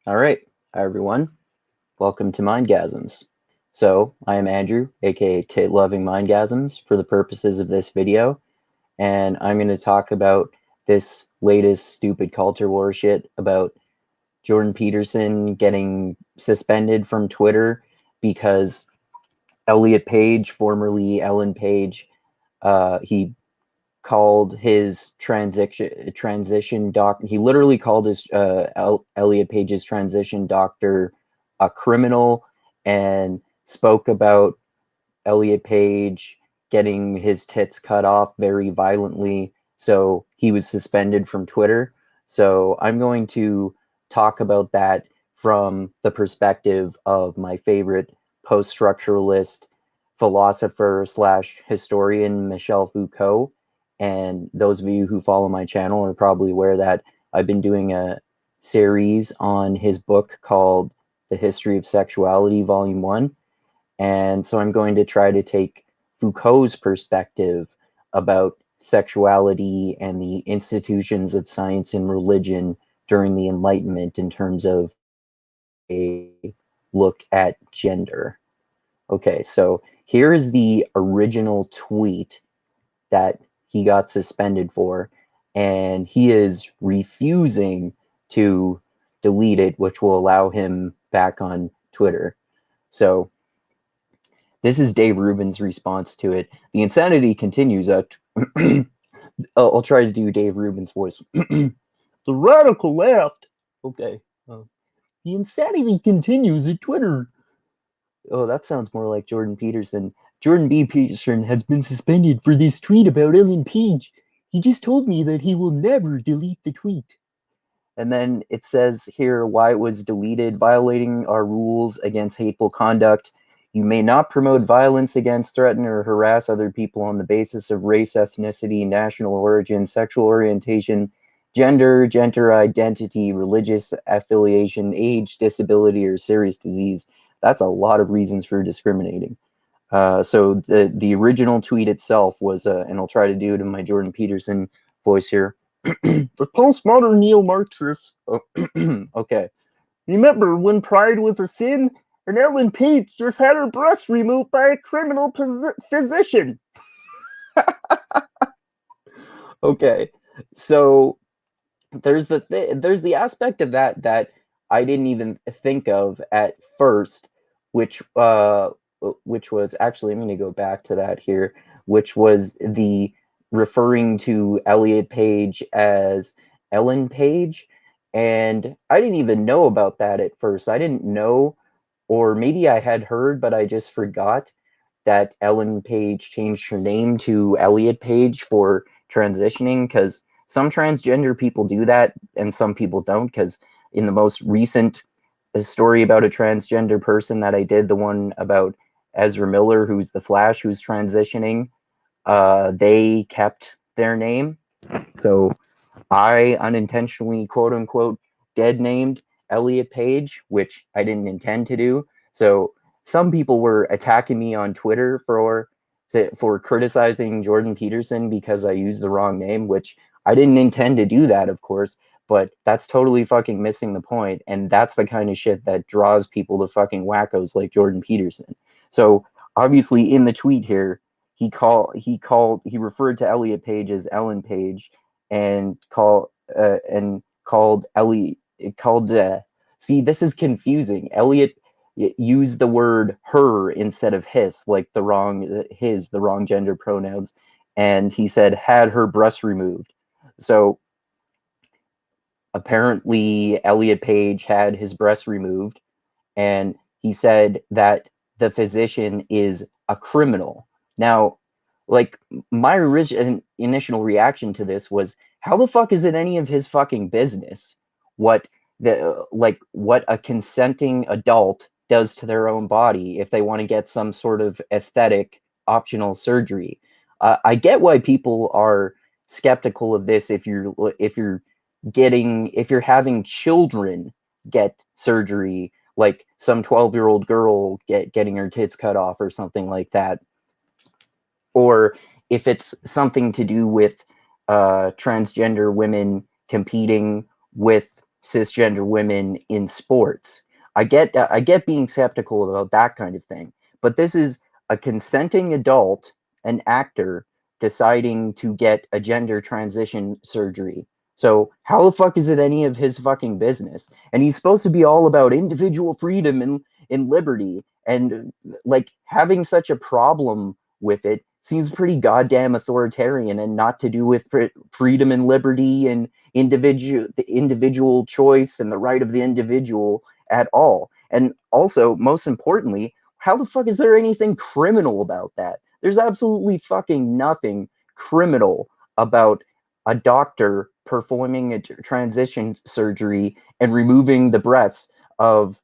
All right. Hi, everyone. Welcome to Mindgasms. So, I am Andrew, aka Tit-Loving Mindgasms, for the purposes of this video, and I'm going to talk about this latest stupid culture war shit about Jordan Peterson getting suspended from Twitter because Elliot Page, formerly Ellen Page, he called his transition doc. He literally called his Elliot Page's transition doctor a criminal and spoke about Elliot Page getting his tits cut off very violently. So he was suspended from Twitter. So I'm going to talk about that from the perspective of my favorite post-structuralist philosopher slash historian, Michel Foucault. And those of you who follow my channel are probably aware that I've been doing a series on his book called The History of Sexuality, Volume 1. And so I'm going to try to take Foucault's perspective about sexuality and the institutions of science and religion during the Enlightenment in terms of a look at gender. Okay, so here is the original tweet that he got suspended for, and he is refusing to delete it, which will allow him back on Twitter. So this is Dave Rubin's response to it. The insanity continues. I'll try to do Dave Rubin's voice. The radical left. Okay. The insanity continues at Twitter. Oh, that sounds more like Jordan Peterson. Jordan B. Peterson has been suspended for this tweet about Ellen Page. He just told me that he will never delete the tweet. And then it says here why it was deleted: violating our rules against hateful conduct. You may not promote violence against, threaten, or harass other people on the basis of race, ethnicity, national origin, sexual orientation, gender identity, religious affiliation, age, disability, or serious disease. That's a lot of reasons for discriminating. So the original tweet itself was, and I'll try to do it in my Jordan Peterson voice here. The postmodern neo-Marxists. Oh, okay. Remember when pride was a sin, and Ellen Page just had her breast removed by a criminal physician. Okay, so there's the aspect of that I didn't even think of at first, which was actually, I'm going to go back to that here, which was the referring to Elliot Page as Ellen Page, and I didn't even know about that at first. I didn't know, or maybe I had heard, but I just forgot that Ellen Page changed her name to Elliot Page for transitioning, because some transgender people do that and some people don't. Because in the most recent story about a transgender person that I did, the one about Ezra Miller, who's the Flash, who's transitioning, they kept their name. So I unintentionally, quote unquote, dead named Elliot Page, which I didn't intend to do. So some people were attacking me on Twitter for criticizing Jordan Peterson because I used the wrong name, which I didn't intend to do that, of course, but that's totally fucking missing the point. And that's the kind of shit that draws people to fucking wackos like Jordan Peterson. So obviously in the tweet here, he referred to Elliot Page as Ellen Page, and called Elliot called see, this is confusing. Elliot used the word her instead of his, like the wrong gender pronouns, and he said had her breast removed. So apparently Elliot Page had his breast removed, and he said that the physician is a criminal. Now, like, my initial reaction to this was, how the fuck is it any of his fucking business what a consenting adult does to their own body if they want to get some sort of aesthetic optional surgery? I get why people are skeptical of this if you're having children get surgery, like some 12-year-old girl getting her tits cut off or something like that, or if it's something to do with transgender women competing with cisgender women in sports. I get being skeptical about that kind of thing, but this is a consenting adult, an actor, deciding to get a gender transition surgery. So how the fuck is it any of his fucking business? And he's supposed to be all about individual freedom and liberty, and like having such a problem with it seems pretty goddamn authoritarian and not to do with freedom and liberty and the individual choice and the right of the individual at all. And also, most importantly, how the fuck is there anything criminal about that? There's absolutely fucking nothing criminal about a doctor performing a transition surgery and removing the breasts of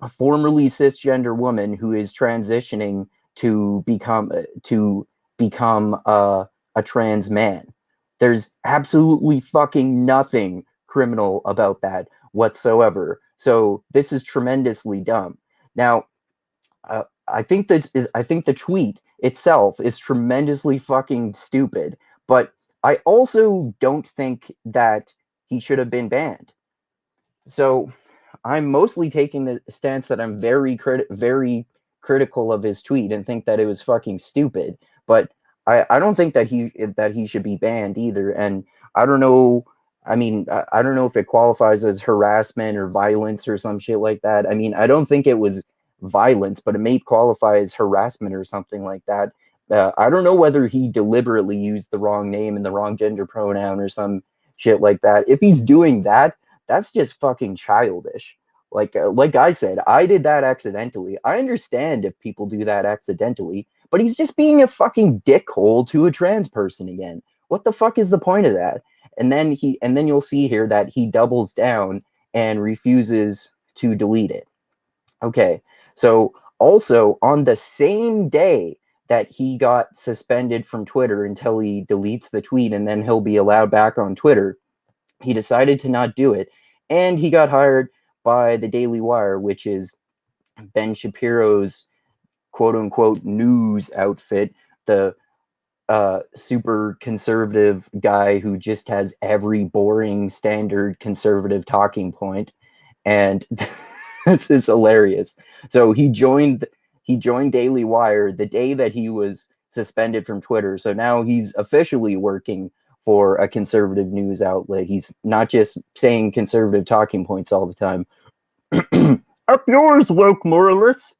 a formerly cisgender woman who is transitioning to become a trans man. There's absolutely fucking nothing criminal about that whatsoever. So this is tremendously dumb. Now, I think the tweet itself is tremendously fucking stupid, but I also don't think that he should have been banned. So I'm mostly taking the stance that I'm very critical of his tweet and think that it was fucking stupid. But I don't think that he should be banned either. And I don't know. I mean, I don't know if it qualifies as harassment or violence or some shit like that. I mean, I don't think it was violence, but it may qualify as harassment or something like that. I don't know whether he deliberately used the wrong name and the wrong gender pronoun or some shit like that. If he's doing that, that's just fucking childish. Like I said, I did that accidentally. I understand if people do that accidentally, but he's just being a fucking dickhole to a trans person again. What the fuck is the point of that? And then you'll see here that he doubles down and refuses to delete it. Okay. So also on the same day that he got suspended from Twitter until he deletes the tweet and then he'll be allowed back on Twitter, he decided to not do it, and he got hired by the Daily Wire, which is Ben Shapiro's quote unquote news outfit, the super conservative guy who just has every boring standard conservative talking point. And this is hilarious. So he joined Daily Wire the day that he was suspended from Twitter. So now he's officially working for a conservative news outlet. He's not just saying conservative talking points all the time. Up yours, woke moralists.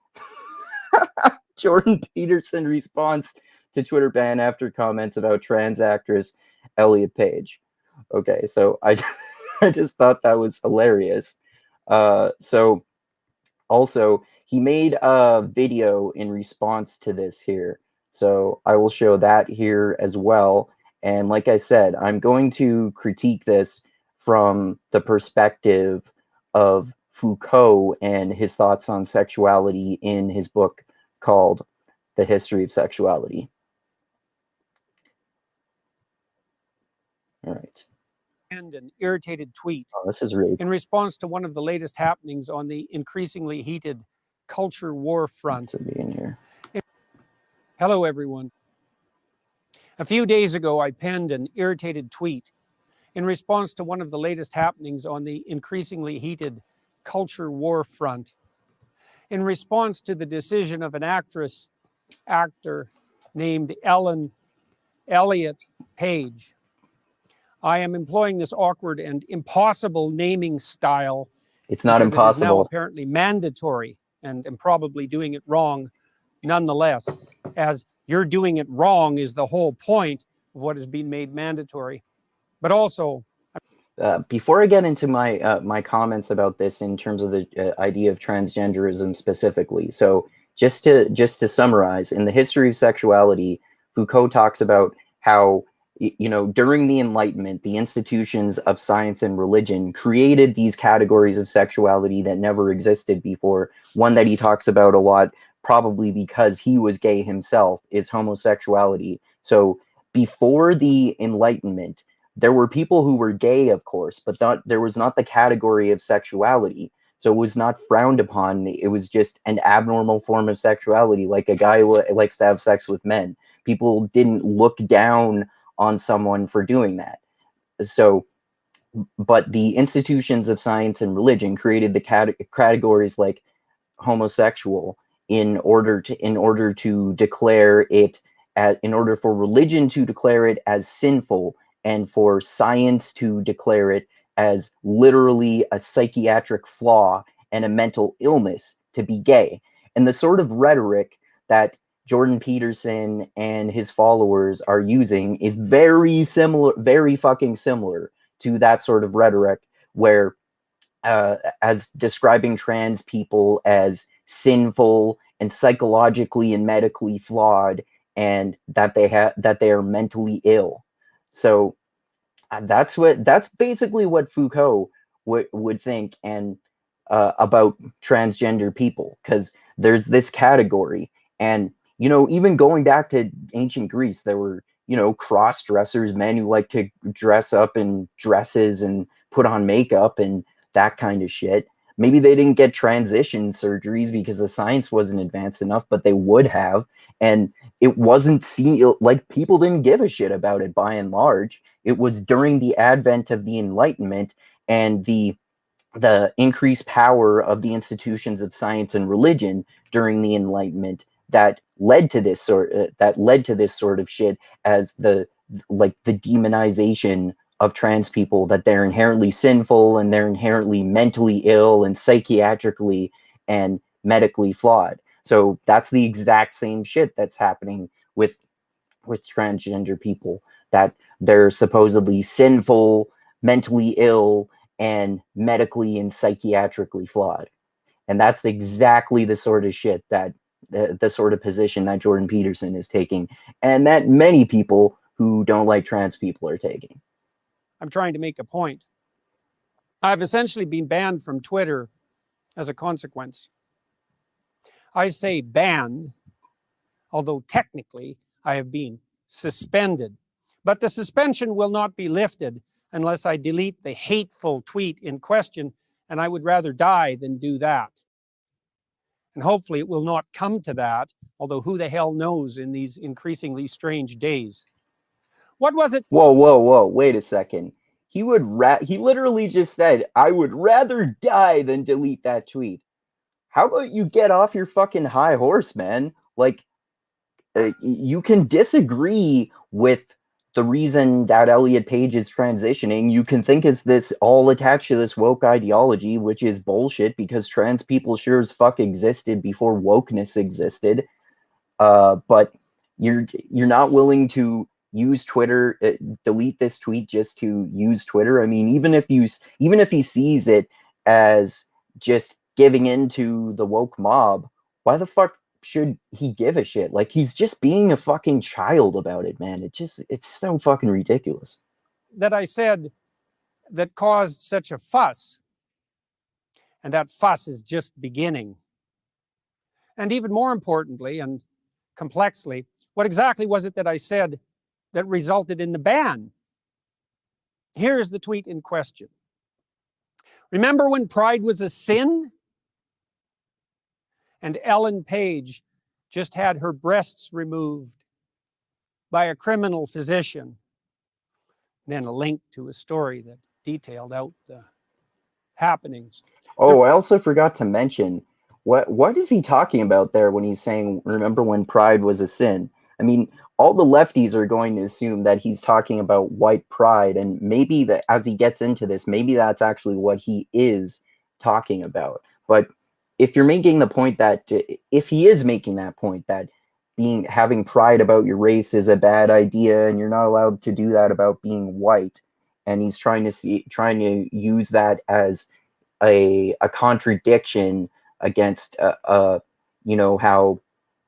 Jordan Peterson responds to Twitter ban after comments about trans actress Elliot Page. Okay, so I just thought that was hilarious. So also, he made a video in response to this here. So I will show that here as well. And like I said, I'm going to critique this from the perspective of Foucault and his thoughts on sexuality in his book called The History of Sexuality. All right. And an irritated tweet this is really in response to one of the latest happenings on the increasingly heated culture war front. to be in here. Hello, everyone. A few days ago, I penned an irritated tweet in response to one of the latest happenings on the increasingly heated culture war front. In response to the decision of an actor named Elliot Page. I am employing this awkward and impossible naming style. It's not impossible. It is now apparently mandatory, and am probably doing it wrong nonetheless, as you're doing it wrong is the whole point of what has been made mandatory. But also, before I get into my my comments about this in terms of the idea of transgenderism specifically, so just to summarize, in the history of sexuality, Foucault talks about how during the Enlightenment, the institutions of science and religion created these categories of sexuality that never existed before. One that he talks about a lot, probably because he was gay himself, is homosexuality. So before the Enlightenment, there were people who were gay, of course, but there was not the category of sexuality. So it was not frowned upon. It was just an abnormal form of sexuality, like a guy who likes to have sex with men. People didn't look down on someone for doing that. So but the institutions of science and religion created the categories like homosexual in order to declare it as, in order for religion to declare it as sinful, and for science to declare it as literally a psychiatric flaw and a mental illness to be gay. And the sort of rhetoric that Jordan Peterson and his followers are using is very similar, very fucking similar to that sort of rhetoric, where as describing trans people as sinful and psychologically and medically flawed, and that they are mentally ill. So that's basically what Foucault would think, and about transgender people, because there's this category. And even going back to ancient Greece, there were cross dressers, men who like to dress up in dresses and put on makeup and that kind of shit. Maybe they didn't get transition surgeries because the science wasn't advanced enough, but they would have. And it wasn't seen, like, people didn't give a shit about it by and large. It was during the advent of the Enlightenment and the increased power of the institutions of science and religion during the Enlightenment that led to this sort of shit, as the demonization of trans people, that they're inherently sinful and they're inherently mentally ill and psychiatrically and medically flawed. So that's the exact same shit that's happening with transgender people, that they're supposedly sinful, mentally ill, and medically and psychiatrically flawed. And that's exactly the sort of shit that the sort of position that Jordan Peterson is taking, and that many people who don't like trans people are taking. I'm trying to make a point. I've essentially been banned from Twitter as a consequence. I say banned, although technically I have been suspended. But the suspension will not be lifted unless I delete the hateful tweet in question, and I would rather die than do that. And hopefully it will not come to that, although who the hell knows in these increasingly strange days. What was it? Whoa, wait a second. He literally just said, "I would rather die than delete that tweet." How about you get off your fucking high horse, man? Like, you can disagree with the reason that Elliot Page is transitioning. You can think is this all attached to this woke ideology, which is bullshit, because trans people sure as fuck existed before wokeness existed. But you're not willing to use Twitter, delete this tweet just to use Twitter. I mean, even if he sees it as just giving into the woke mob, why the fuck should he give a shit? Like, he's just being a fucking child about it, man. It's so fucking ridiculous. That I said that caused such a fuss, and that fuss is just beginning. And even more importantly and complexly, what exactly was it that I said that resulted in the ban? Here is the tweet in question. Remember when pride was a sin? And Ellen Page just had her breasts removed by a criminal physician. And then a link to a story that detailed out the happenings. Oh, I also forgot to mention, what is he talking about there when he's saying, remember when pride was a sin? I mean, all the lefties are going to assume that he's talking about white pride, and maybe that as he gets into this, maybe that's actually what he is talking about. But if you're making the point that, if he is making that point that having pride about your race is a bad idea and you're not allowed to do that about being white, and he's trying to use that as a contradiction against how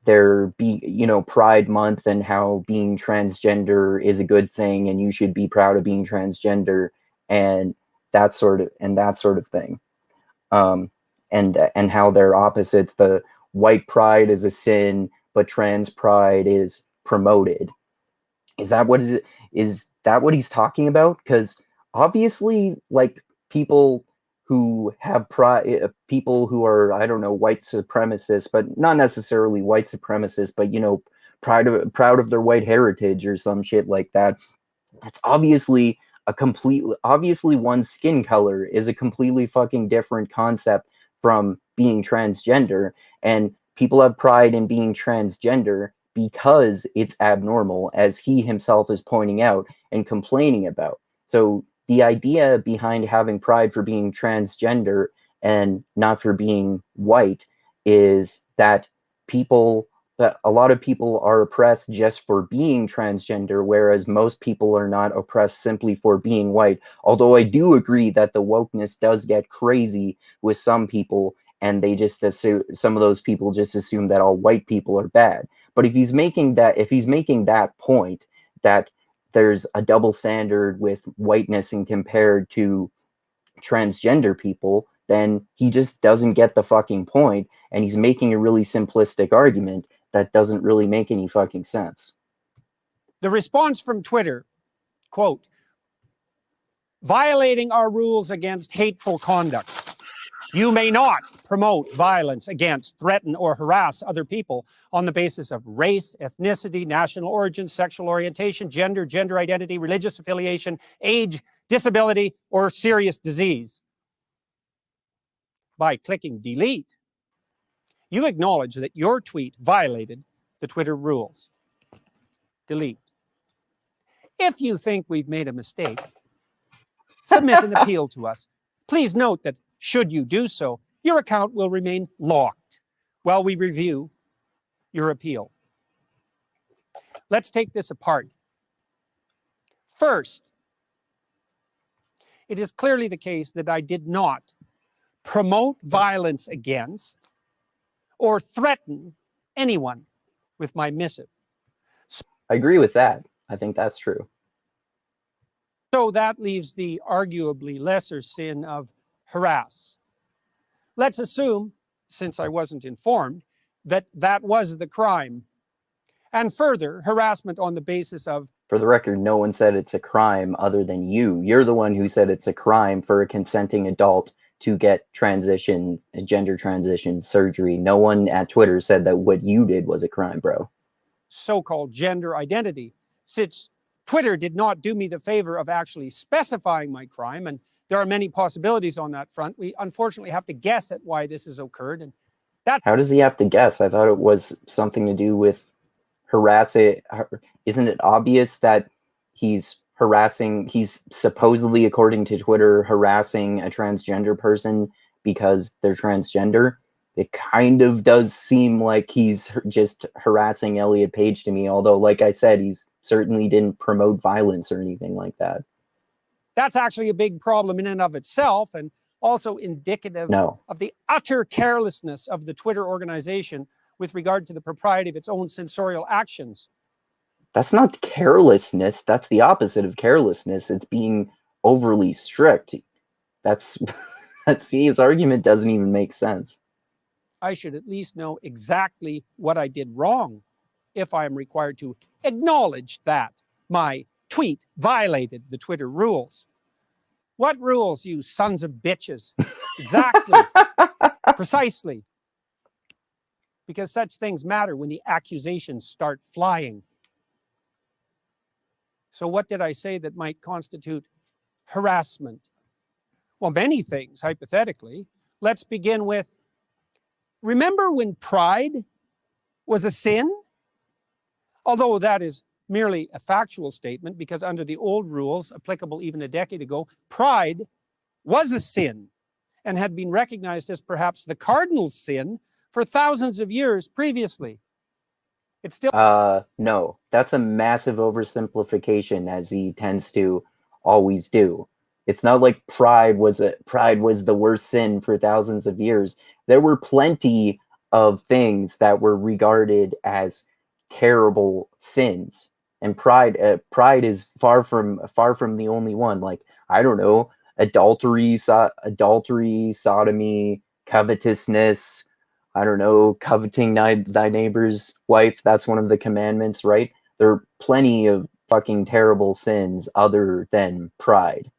there be Pride Month, and how being transgender is a good thing and you should be proud of being transgender, and that sort of thing, and how they're opposites. The white pride is a sin, but trans pride is promoted. Is that what he's talking about? Because obviously, like, people who have pride, people who are, I don't know, white supremacists, but not necessarily white supremacists, but proud of their white heritage or some shit like that. That's obviously obviously one's skin color is a completely fucking different concept from being transgender, and people have pride in being transgender because it's abnormal, as he himself is pointing out and complaining about. So the idea behind having pride for being transgender and not for being white is that a lot of people are oppressed just for being transgender, whereas most people are not oppressed simply for being white. Although I do agree that the wokeness does get crazy with some people, and they just assume, some of those people just assume that all white people are bad. But if he's making that point, that there's a double standard with whiteness and compared to transgender people, then he just doesn't get the fucking point, and he's making a really simplistic argument that doesn't really make any fucking sense. The response from Twitter, quote, violating our rules against hateful conduct. You may not promote violence against, threaten, or harass other people on the basis of race, ethnicity, national origin, sexual orientation, gender, gender identity, religious affiliation, age, disability, or serious disease. By clicking delete, you acknowledge that your tweet violated the Twitter rules. Delete. If you think we've made a mistake, submit an appeal to us. Please note that should you do so, your account will remain locked while we review your appeal. Let's take this apart. First, it is clearly the case that I did not promote violence against or threaten anyone with my missive. I agree with that. I think that's true. So that leaves the arguably lesser sin of harass. Let's assume, since I wasn't informed, that that was the crime. And further, harassment on the basis of... For the record, no one said it's a crime other than you. You're the one who said it's a crime for a consenting adult to get gender transition surgery. No one at Twitter said that what you did was a crime, bro. So-called gender identity. Since Twitter did not do me the favor of actually specifying my crime, and there are many possibilities on that front, we unfortunately have to guess at why this has occurred. And that... How does he have to guess? I thought it was something to do with harassing. Isn't it obvious that he's supposedly, according to Twitter, harassing a transgender person because they're transgender? It kind of does seem like he's just harassing Elliot Page to me, although, like I said, he's certainly didn't promote violence or anything like that. That's actually a big problem in and of itself, and also indicative of the utter carelessness of the Twitter organization with regard to the propriety of its own censorial actions. That's not carelessness. That's the opposite of carelessness. It's being overly strict. See, his argument doesn't even make sense. I should at least know exactly what I did wrong if I am required to acknowledge that my tweet violated the Twitter rules. What rules, you sons of bitches? Exactly. Precisely. Because such things matter when the accusations start flying. So what did I say that might constitute harassment? Well, many things, hypothetically. Let's begin with, remember when pride was a sin? Although that is merely a factual statement, because under the old rules, applicable even a decade ago, pride was a sin and had been recognized as perhaps the cardinal sin for thousands of years previously. It's still... No, that's a massive oversimplification, as he tends to always do. It's not like pride was the worst sin for thousands of years. There were plenty of things that were regarded as terrible sins, and pride is far from the only one. Like, I don't know, adultery, sodomy, covetousness. I don't know, coveting thy neighbor's wife. That's one of the commandments, right? There are plenty of fucking terrible sins other than pride.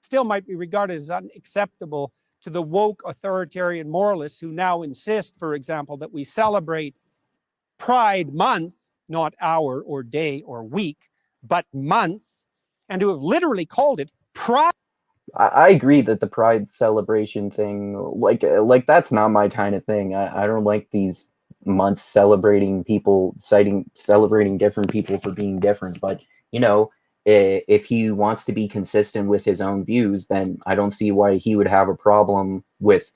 Still might be regarded as unacceptable to the woke authoritarian moralists who now insist, for example, that we celebrate Pride Month, not hour or day or week, but month, and to have literally called it pride. I agree that the pride celebration thing, like that's not my kind of thing. I don't like these months celebrating people, celebrating different people for being different. But you know, if he wants to be consistent with his own views, then I don't see why he would have a problem with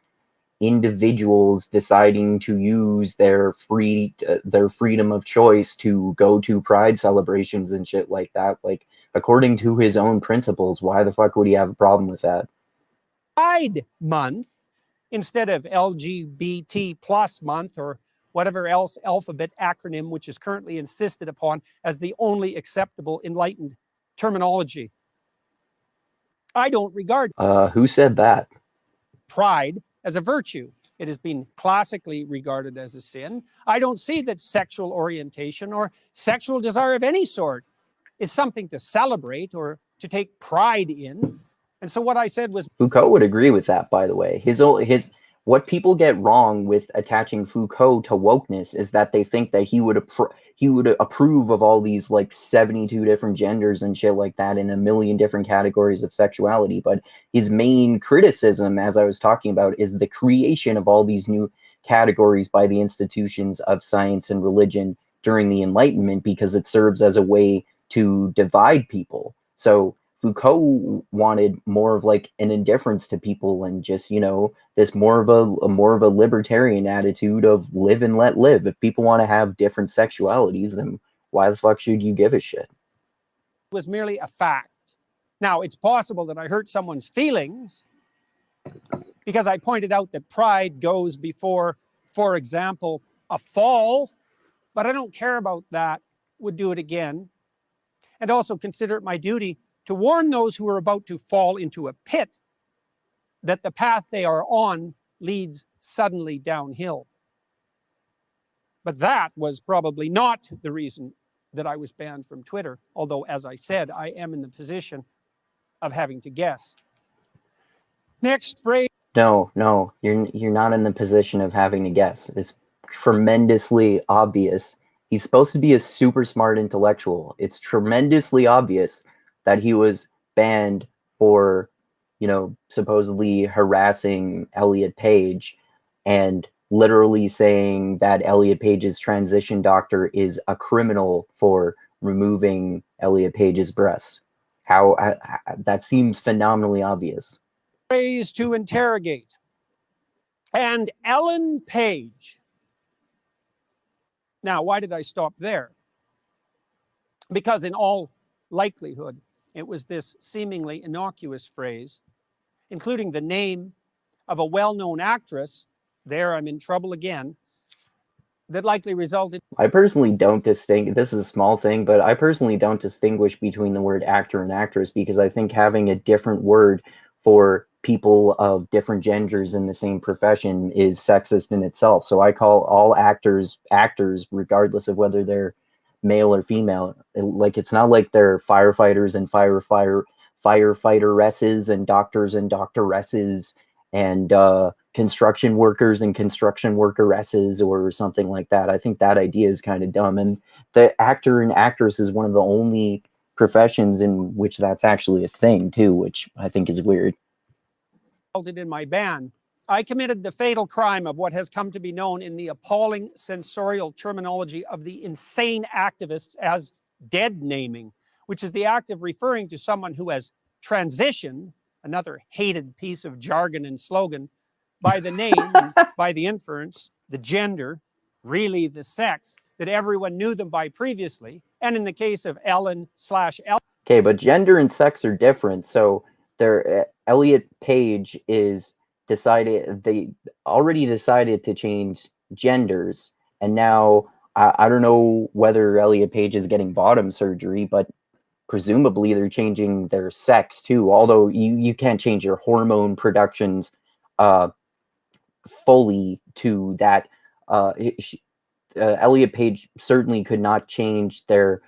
individuals deciding to use their freedom of choice to go to pride celebrations and shit like that. Like, according to his own principles, why the fuck would he have a problem with that? Pride Month instead of LGBT plus month or whatever else alphabet acronym which is currently insisted upon as the only acceptable enlightened terminology. I don't regard Who said that? pride as a virtue. It has been classically regarded as a sin. I don't see that sexual orientation or sexual desire of any sort is something to celebrate or to take pride in. And so what I said was Foucault would agree with that, by the way. What people get wrong with attaching Foucault to wokeness is that they think that he would approve of all these like 72 different genders and shit like that in a million different categories of sexuality. But his main criticism, as I was talking about, is the creation of all these new categories by the institutions of science and religion during the Enlightenment, because it serves as a way to divide people. So Foucault wanted more of like an indifference to people and just, this more of a libertarian attitude of live and let live. If people want to have different sexualities, then why the fuck should you give a shit? was merely a fact. Now, it's possible that I hurt someone's feelings because I pointed out that pride goes before, for example, a fall, but I don't care about that, would do it again. And also consider it my duty to warn those who are about to fall into a pit that the path they are on leads suddenly downhill. But that was probably not the reason that I was banned from Twitter, although, as I said, I am in the position of having to guess. Next phrase. No, you're not in the position of having to guess. It's tremendously obvious. He's supposed to be a super smart intellectual. It's tremendously obvious that he was banned for, supposedly harassing Elliot Page and literally saying that Elliot Page's transition doctor is a criminal for removing Elliot Page's breasts. That seems phenomenally obvious. Phrase to interrogate. And Ellen Page. Now, why did I stop there? Because in all likelihood, it was this seemingly innocuous phrase, including the name of a well-known actress, there I'm in trouble again, that likely resulted. I personally don't distinguish, this is a small thing, but I personally don't distinguish between the word actor and actress, because I think having a different word for people of different genders in the same profession is sexist in itself. So I call all actors actors, regardless of whether they're male or female. Like, it's not like they're firefighters and firefighter-esses and doctoresses and construction workers and construction workeresses or something like that. I think that idea is kind of dumb. And the actor and actress is one of the only professions in which that's actually a thing too, which I think is weird. In my ban, I committed the fatal crime of what has come to be known in the appalling sensorial terminology of the insane activists as dead naming, which is the act of referring to someone who has transitioned, another hated piece of jargon and slogan, by the name and by the inference, the gender, really the sex, that everyone knew them by previously. And in the case of Ellen. Okay, but gender and sex are different. So Elliot Page they already decided to change genders, and now I don't know whether Elliot Page is getting bottom surgery, but presumably they're changing their sex too, although you can't change your hormone productions fully to that. Elliot Page certainly could not change their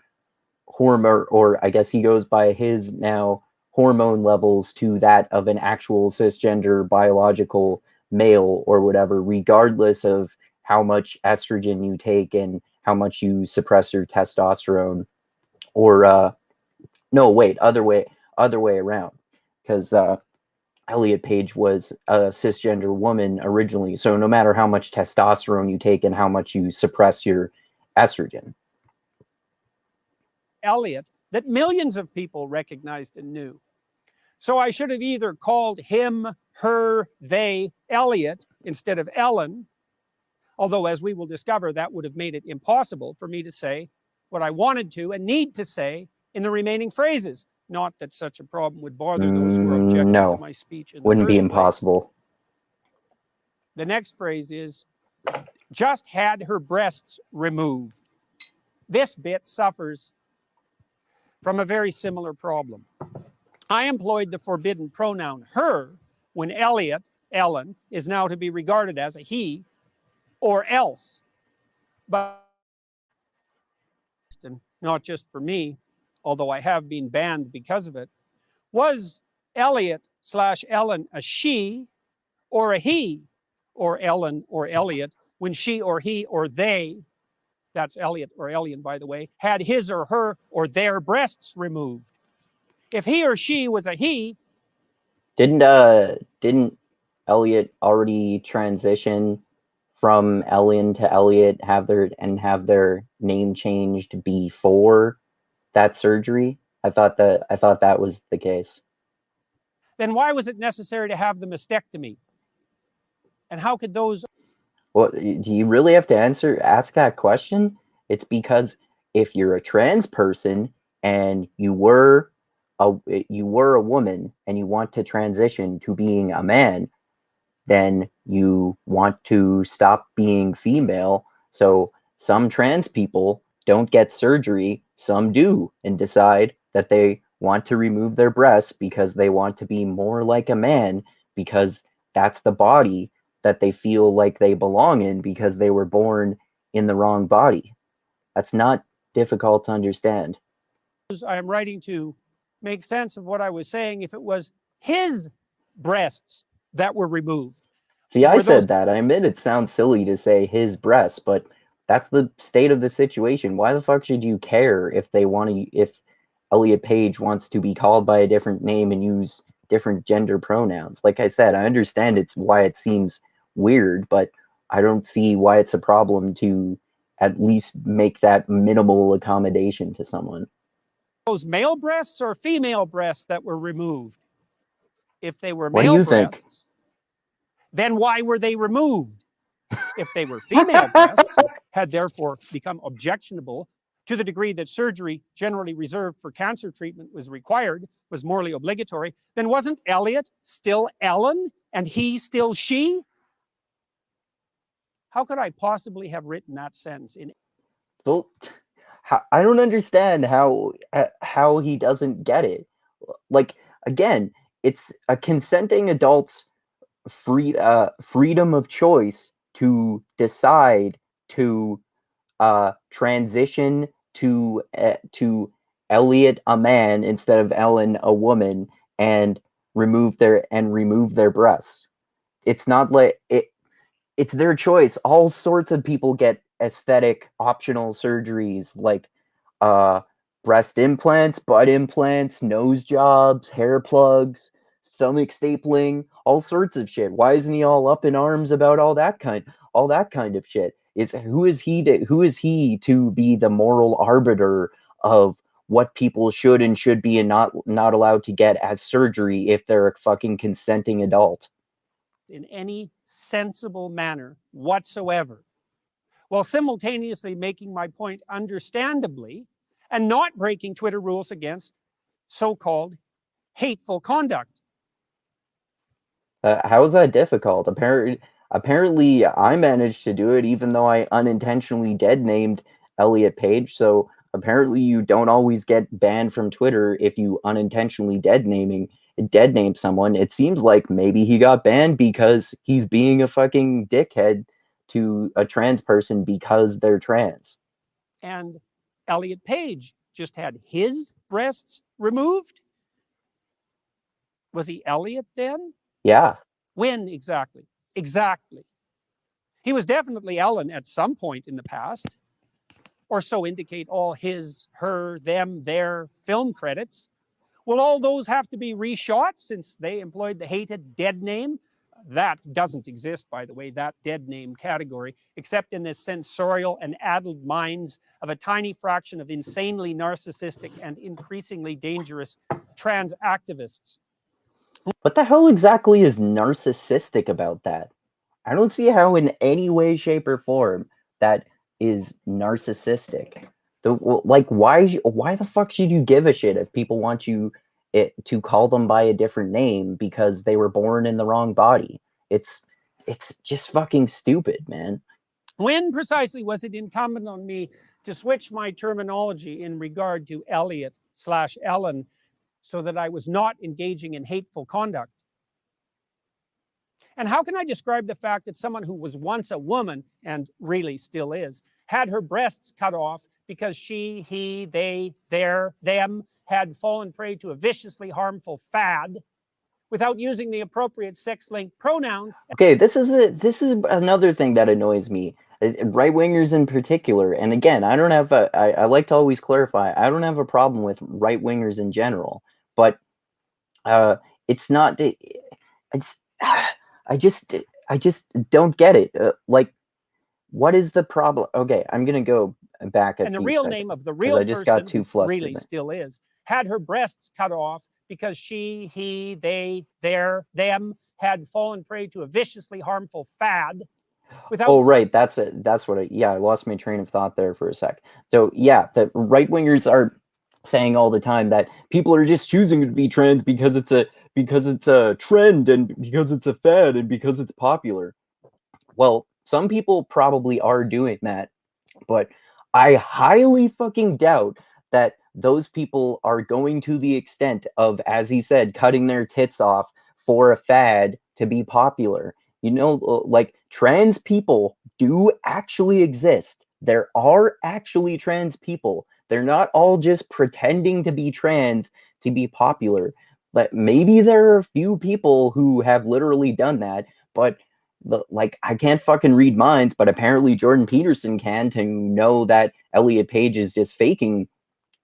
hormone, or I guess he goes by his now hormone levels, to that of an actual cisgender biological male or whatever, regardless of how much estrogen you take and how much you suppress your testosterone or No, wait, other way around. Because Elliot Page was a cisgender woman originally. So no matter how much testosterone you take and how much you suppress your estrogen. Elliot that millions of people recognized and knew. So I should have either called him, her, they, Elliot instead of Ellen, although as we will discover, that would have made it impossible for me to say what I wanted to and need to say in the remaining phrases. Not that such a problem would bother those who are objecting to my speech in the Wouldn't be first place. impossible. The next phrase is, just had her breasts removed. This bit suffers from a very similar problem. I employed the forbidden pronoun her when Elliot, Ellen, is now to be regarded as a he or else. But not just for me, although I have been banned because of it, was Elliot / Ellen a she or a he or Ellen or Elliot when she or he or they, that's Elliot or Ellen, by the way, had his or her or their breasts removed? If he or she was a he, didn't Elliot already transition from Ellen to Elliot, have their name changed before that surgery? I thought that was the case. Then why was it necessary to have the mastectomy? And how could those... Well, do you really have to ask that question? It's because if you're a trans person and you were a woman and you want to transition to being a man, then you want to stop being female. So some trans people don't get surgery, some do, and decide that they want to remove their breasts because they want to be more like a man, because that's the body that they feel like they belong in because they were born in the wrong body. That's not difficult to understand. I am writing to make sense of what I was saying if it was his breasts that were removed. See, I said that. I admit it sounds silly to say his breasts, but that's the state of the situation. Why the fuck should you care if Elliot Page wants to be called by a different name and use different gender pronouns? Like I said, I understand it's why it seems weird, but I don't see why it's a problem to at least make that minimal accommodation to someone. Those male breasts or female breasts that were removed? If they were What do male you think? breasts, then why were they removed? If they were female breasts, had therefore become objectionable to the degree that surgery generally reserved for cancer treatment was required, was morally obligatory, then wasn't Elliot still Ellen and he still she? How could I possibly have written that sentence in... Well, I don't understand how he doesn't get it. Like, again, it's a consenting adult's freedom of choice to decide to transition to Elliot a man instead of Ellen a woman and remove their breasts. It's not like it's their choice. All sorts of people get aesthetic optional surgeries like breast implants, butt implants, nose jobs, hair plugs, stomach stapling, all sorts of shit. Why isn't he all up in arms about all that kind of shit? Who is he to be the moral arbiter of what people should and should be and not allowed to get as surgery if they're a fucking consenting adult? In any sensible manner whatsoever, while simultaneously making my point understandably and not breaking Twitter rules against so-called hateful conduct. How is that difficult? Apparently, I managed to do it even though I unintentionally dead named Elliot Page. So apparently, you don't always get banned from Twitter if you unintentionally dead name someone. It seems like maybe he got banned because he's being a fucking dickhead to a trans person because they're trans. And Elliot Page just had his breasts removed. Was he Elliot then? Yeah. When exactly? Exactly. He was definitely Ellen at some point in the past. or so indicate all his, her, them, their film credits. Will all those have to be reshot since they employed the hated dead name? That doesn't exist, by the way, that dead name category, except in the sensorial and addled minds of a tiny fraction of insanely narcissistic and increasingly dangerous trans activists. What the hell exactly is narcissistic about that? I don't see how in any way, shape, or form that is narcissistic. Like, why the fuck should you give a shit if people want you to call them by a different name because they were born in the wrong body? It's just fucking stupid, man. When precisely was it incumbent on me to switch my terminology in regard to Elliot/Ellen so that I was not engaging in hateful conduct? And how can I describe the fact that someone who was once a woman, and really still is, had her breasts cut off because she, he, they, their, them had fallen prey to a viciously harmful fad without using the appropriate sex-linked pronoun? Okay, this is another thing that annoys me. Right-wingers in particular, and again, I don't have I like to always clarify, I don't have a problem with right-wingers in general, but it's not, it's, I just don't get it. Like, what is the problem? Okay, I'm gonna go back a And the few real seconds name of the because real I just got person, too who flustered really there. still is, had her breasts cut off because she, he, they, their, them had fallen prey to a viciously harmful fad without. Oh, right, that's it. That's what yeah, I lost my train of thought there for a sec. So yeah, the right-wingers are saying all the time that people are just choosing to be trans because it's a trend and because it's a fad and because it's popular. Well, some people probably are doing that, but I highly fucking doubt that those people are going to the extent of, as he said, cutting their tits off for a fad to be popular. You know, like, trans people do actually exist. There are actually trans people. They're not all just pretending to be trans to be popular. But maybe there are a few people who have literally done that, but like, I can't fucking read minds, but apparently Jordan Peterson can, to know that Elliot Page is just faking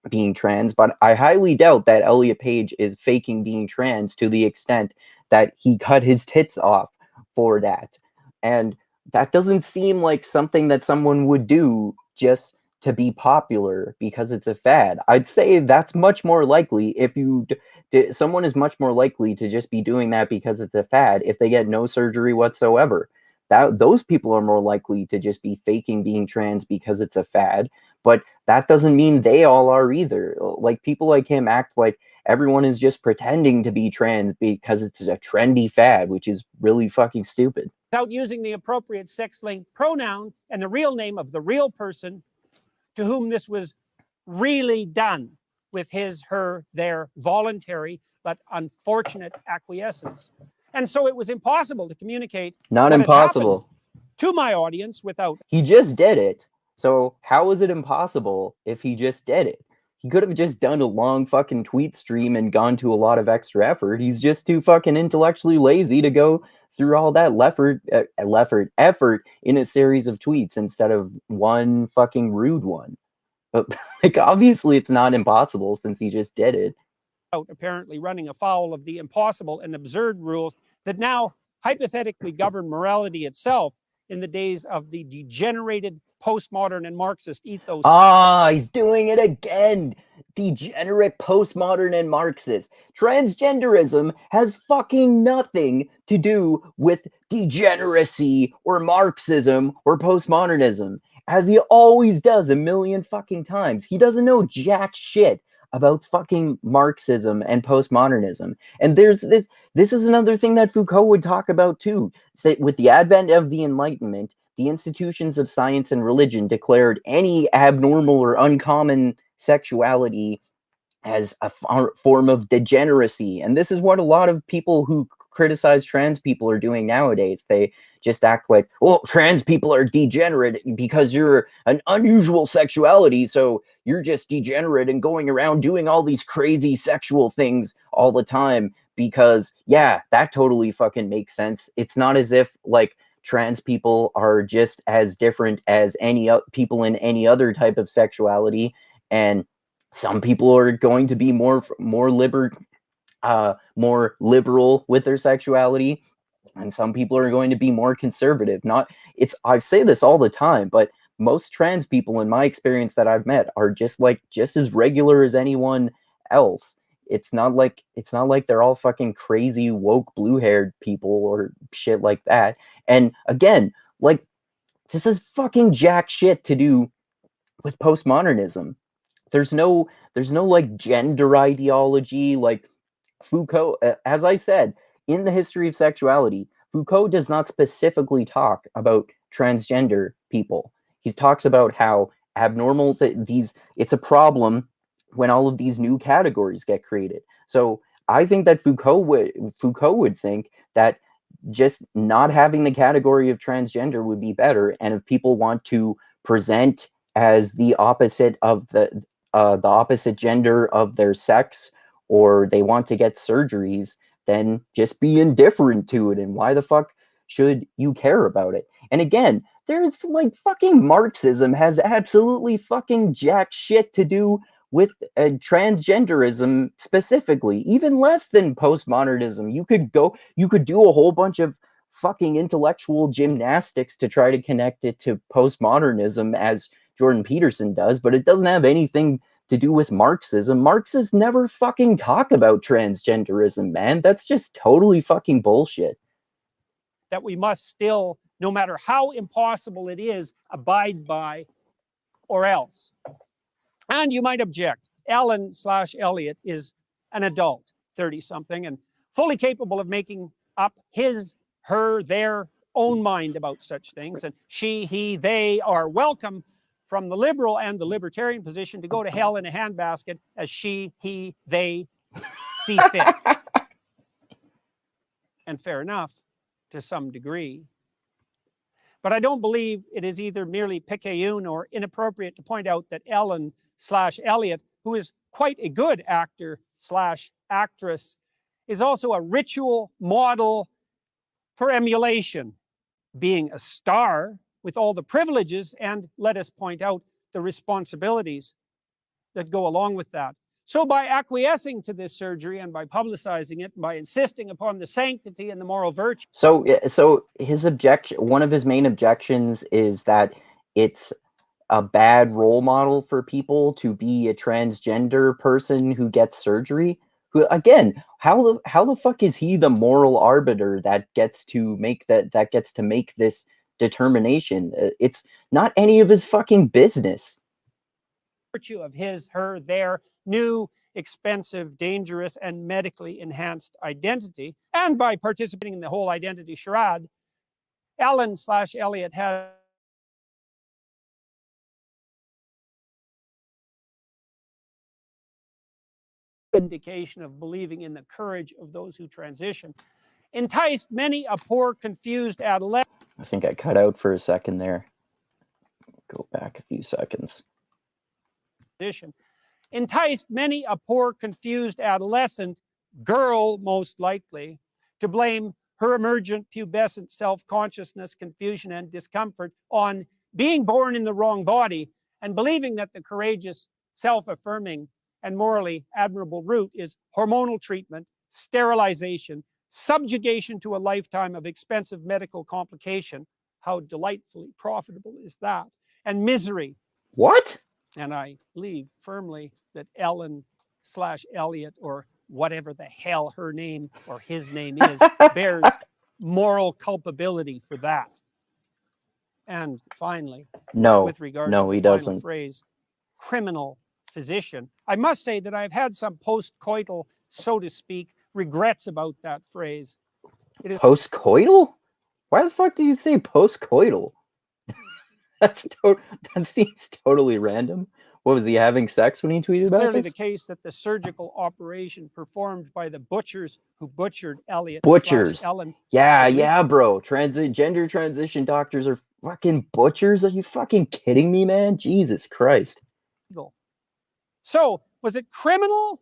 being trans. But I highly doubt that Elliot Page is faking being trans to the extent that he cut his tits off for that. And that doesn't seem like something that someone would do just to be popular because it's a fad. I'd say that's much more likely if someone is much more likely to just be doing that because it's a fad if they get no surgery whatsoever. Those people are more likely to just be faking being trans because it's a fad, but that doesn't mean they all are either. Like, people like him act like everyone is just pretending to be trans because it's a trendy fad, which is really fucking stupid. Without using the appropriate sex-linked pronoun and the real name of the real person to whom this was really done with his, her, their voluntary but unfortunate acquiescence. And so it was impossible to communicate Not what had happened impossible. to my audience without. He just did it. So how is it impossible if he just did it? He could have just done a long fucking tweet stream and gone to a lot of extra effort. He's just too fucking intellectually lazy to go through all that effort in a series of tweets instead of one fucking rude one. But like, obviously it's not impossible since he just did it. Apparently running afoul of the impossible and absurd rules that now hypothetically govern morality itself in the days of the degenerated postmodern and Marxist ethos. Ah, he's doing it again. Degenerate, postmodern, and Marxist. Transgenderism has fucking nothing to do with degeneracy or Marxism or postmodernism, as he always does a million fucking times. He doesn't know jack shit about fucking Marxism and postmodernism. And this is another thing that Foucault would talk about too. Say, with the advent of the Enlightenment, the institutions of science and religion declared any abnormal or uncommon sexuality as a form of degeneracy. And this is what a lot of people who criticize trans people are doing nowadays. They just act like, well, trans people are degenerate because you're an unusual sexuality, so you're just degenerate and going around doing all these crazy sexual things all the time because, yeah, that totally fucking makes sense. It's not as if, like, trans people are just as different as any people in any other type of sexuality, and some people are going to be more liberal with their sexuality, and some people are going to be more conservative. Not it's I say this all the time, but most trans people in my experience that I've met are just as regular as anyone else. It's not like they're all fucking crazy woke blue-haired people or shit like that. And again, like, this is fucking jack shit to do with postmodernism. There's no like gender ideology like Foucault. As I said, in the history of sexuality, Foucault does not specifically talk about transgender people. He talks about how abnormal it's a problem when all of these new categories get created. So I think that Foucault would think that just not having the category of transgender would be better. And if people want to present as the opposite of the opposite gender of their sex, or they want to get surgeries, then just be indifferent to it. And why the fuck should you care about it? And again, there's like fucking Marxism has absolutely fucking jack shit to do with transgenderism specifically, even less than postmodernism. You could do a whole bunch of fucking intellectual gymnastics to try to connect it to postmodernism, as Jordan Peterson does, but it doesn't have anything to do with Marxism. Marxists never fucking talk about transgenderism, man. That's just totally fucking bullshit. That we must still, no matter how impossible it is, abide by, or else. And you might object, Elliot is an adult, 30-something, and fully capable of making up his, her, their own mind about such things. And she, he, they are welcome from the liberal and the libertarian position to go to hell in a handbasket as she, he, they see fit. And fair enough, to some degree. But I don't believe it is either merely picayune or inappropriate to point out that Elliot, who is quite a good actor/actress, is also a ritual model for emulation, being a star with all the privileges and, let us point out, the responsibilities that go along with that. So by acquiescing to this surgery and by publicizing it, by insisting upon the sanctity and the moral virtue. So one of his main objections is that it's a bad role model for people to be a transgender person who gets surgery. Who, again, how the fuck is he the moral arbiter that gets to make this determination? It's not any of his fucking business. Virtue of his, her, their new, expensive, dangerous, and medically enhanced identity, and by participating in the whole identity charade, Elliot has indication of believing in the courage of those who transition, enticed many a poor, confused adolescent. I think I cut out for a second there. Go back a few seconds. Enticed many a poor, confused adolescent, girl most likely, to blame her emergent pubescent self-consciousness, confusion, and discomfort on being born in the wrong body, and believing that the courageous, self-affirming, and morally admirable route is hormonal treatment, sterilization, subjugation to a lifetime of expensive medical complication. How delightfully profitable is that? And misery. What? And I believe firmly that Elliot, or whatever the hell her name or his name is, bears moral culpability for that. And finally, with regard to the final phrase, criminal physician, I must say that I've had some post-coital, so to speak, regrets about that phrase. It is post-coital? Why the fuck do you say post-coital? That seems totally random. What, was he having sex when he tweeted about this? It's clearly the case that the surgical operation performed by the butchers who butchered Elliot /Ellen. Yeah, bro. Gender transition doctors are fucking butchers. Are you fucking kidding me, man? Jesus Christ. So, was it criminal?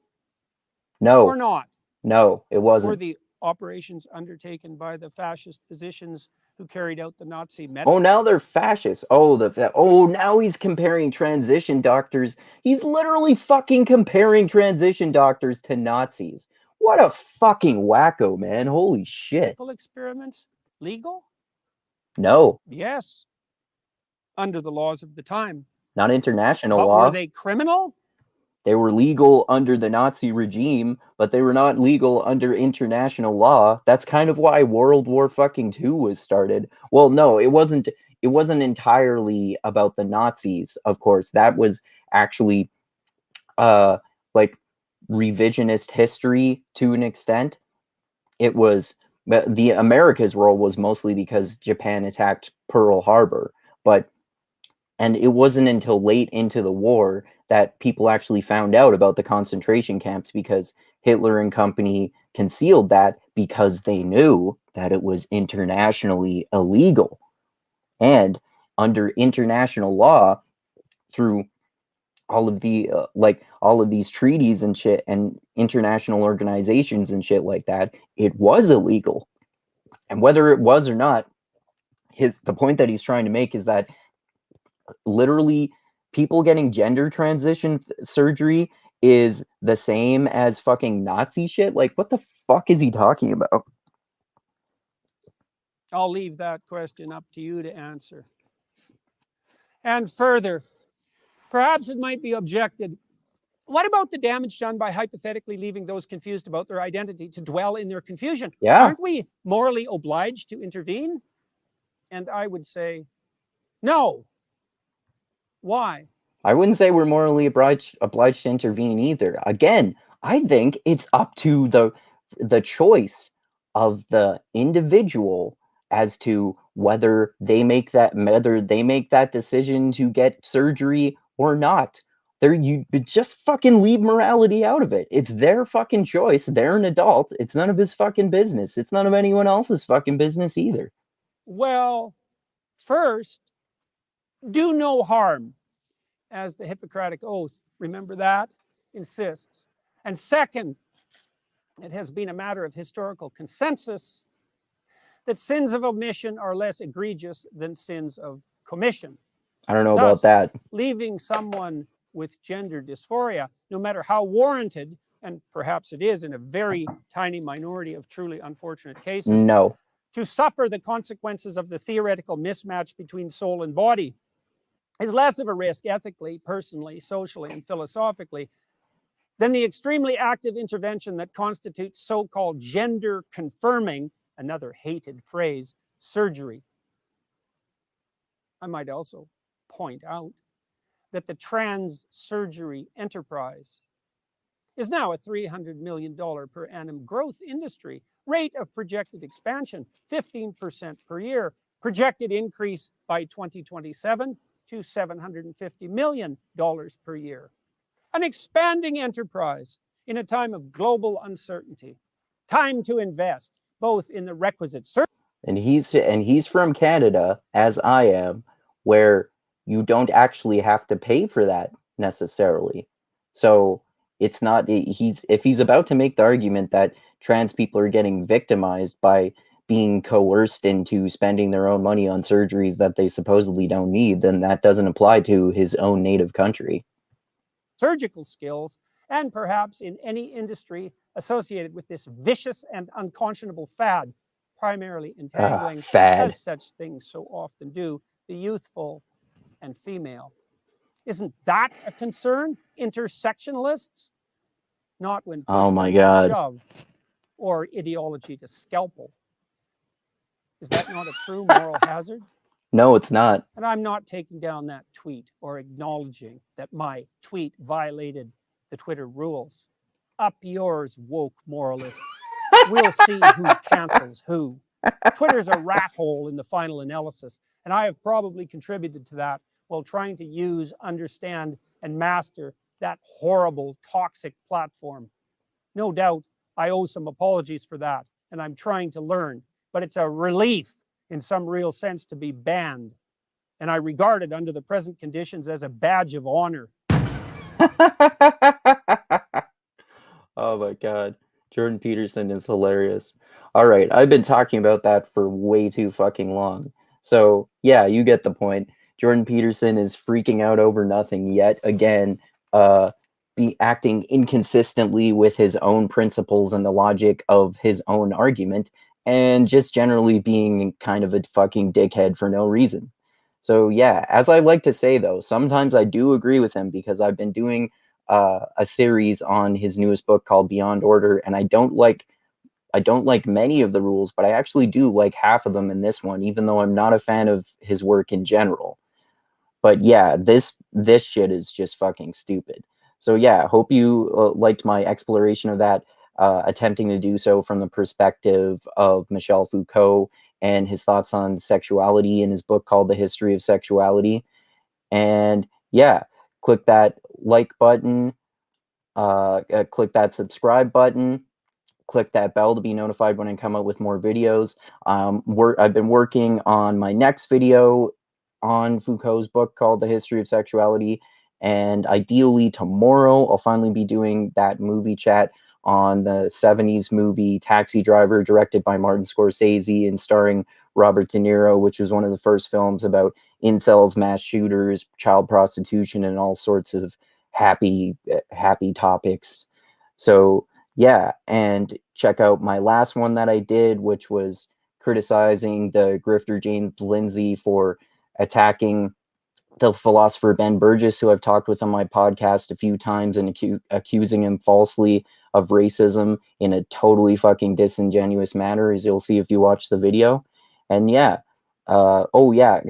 No. Or not? No, it wasn't. Were the operations undertaken by the fascist physicians who carried out the Nazi Oh, now they're fascists. Oh, now he's comparing transition doctors. He's literally fucking comparing transition doctors to Nazis. What a fucking wacko, man. Holy shit. medical experiments legal? No, Yes, under the laws of the time. not international But law. were they criminal? They were legal under the Nazi regime, but they were not legal under international law. That's kind of why World War fucking II was started. Well, no, it wasn't. It wasn't entirely about the Nazis, of course. That was actually like revisionist history to an extent. It was the America's role was mostly because Japan attacked Pearl Harbor, and it wasn't until late into the war that people actually found out about the concentration camps, because Hitler and company concealed that because they knew that it was internationally illegal. And under international law, through all of the all of these treaties and shit and international organizations and shit like that, it was illegal. And whether it was or not, the point that he's trying to make is that literally people getting gender transition surgery is the same as fucking Nazi shit. Like, what the fuck is he talking about? I'll leave that question up to you to answer. And further, perhaps it might be objected, what about the damage done by hypothetically leaving those confused about their identity to dwell in their confusion? Yeah. Aren't we morally obliged to intervene? And I would say, no. Why? I wouldn't say we're morally obliged to intervene either. Again, I think it's up to the choice of the individual as to whether they make that decision to get surgery or not. You just fucking leave morality out of it. It's their fucking choice. They're an adult. It's none of his fucking business. It's none of anyone else's fucking business either. Well, first, do no harm, as the Hippocratic Oath, remember that, insists. And second, it has been a matter of historical consensus that sins of omission are less egregious than sins of commission. I don't know Thus, about that. leaving someone with gender dysphoria, no matter how warranted, and perhaps it is in a very tiny minority of truly unfortunate cases, No. to suffer the consequences of the theoretical mismatch between soul and body is less of a risk ethically, personally, socially, and philosophically than the extremely active intervention that constitutes so-called gender confirming, another hated phrase, surgery. I might also point out that the trans surgery enterprise is now a $300 million per annum growth industry, rate of projected expansion 15% per year, projected increase by 2027 to $750 million per year. An expanding enterprise in a time of global uncertainty. Time to invest both in the requisite surgery. And he's from Canada, as I am, where you don't actually have to pay for that necessarily. So it's not if he's about to make the argument that trans people are getting victimized by being coerced into spending their own money on surgeries that they supposedly don't need, then that doesn't apply to his own native country. Surgical skills, and perhaps in any industry associated with this vicious and unconscionable fad, primarily entangling, as such things so often do, the youthful and female. Isn't that a concern, intersectionalists? Not when push comes to shove, or ideology to scalpel. Is that not a true moral hazard? No, it's not. And I'm not taking down that tweet or acknowledging that my tweet violated the Twitter rules. Up yours, woke moralists. We'll see who cancels who. Twitter's a rat hole in the final analysis, and I have probably contributed to that while trying to use, understand, and master that horrible, toxic platform. No doubt I owe some apologies for that, and I'm trying to learn, but it's a relief in some real sense to be banned, and I regard it under the present conditions as a badge of honor. Oh my God. Jordan Peterson is hilarious. All right, I've been talking about that for way too fucking long. So, yeah, you get the point. Jordan Peterson is freaking out over nothing yet again, uh, be acting inconsistently with his own principles and the logic of his own argument, and just generally being kind of a fucking dickhead for no reason. So, yeah, as I like to say though, sometimes I do agree with him because I've been doing a series on his newest book called Beyond Order, and I don't like many of the rules, but I actually do like half of them in this one, even though I'm not a fan of his work in general. But yeah, this shit is just fucking stupid. So yeah, hope you liked my exploration of that, attempting to do so from the perspective of Michel Foucault and his thoughts on sexuality in his book called The History of Sexuality. And yeah, click that like button, click that subscribe button, click that bell to be notified when I come out with more videos. I've been working on my next video on Foucault's book called The History of Sexuality, and ideally tomorrow I'll finally be doing that movie chat on the 70s movie Taxi Driver, directed by Martin Scorsese and starring Robert De Niro, which was one of the first films about incels, mass shooters, child prostitution, and all sorts of happy topics. So yeah, and check out my last one that I did, which was criticizing the grifter James Lindsay for attacking the philosopher Ben Burgis, who I've talked with on my podcast a few times, and accusing him falsely of racism in a totally fucking disingenuous manner, as you'll see if you watch the video. And yeah, oh yeah,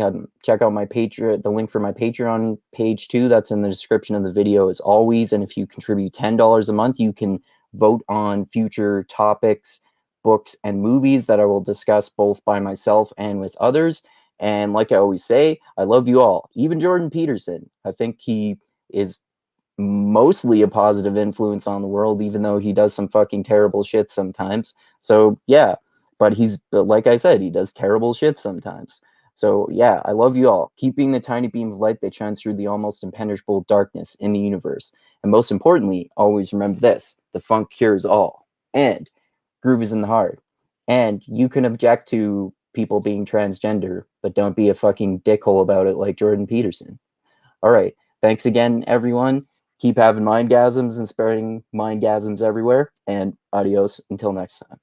check out my Patreon, the link for my Patreon page too. That's in the description of the video as always. And if you contribute $10 a month, you can vote on future topics, books, and movies that I will discuss both by myself and with others. And like I always say, I love you all, even Jordan Peterson. I think he is mostly a positive influence on the world, even though he does some fucking terrible shit sometimes. So yeah, but like I said, he does terrible shit sometimes. So yeah, I love you all, keeping the tiny beam of light that shines through the almost impenetrable darkness in the universe. And most importantly, always remember this: the funk cures all, and groove is in the heart. And you can object to people being transgender, but don't be a fucking dickhole about it like Jordan Peterson. All right. Thanks again, everyone. Keep having mindgasms and spreading mindgasms everywhere. And adios until next time.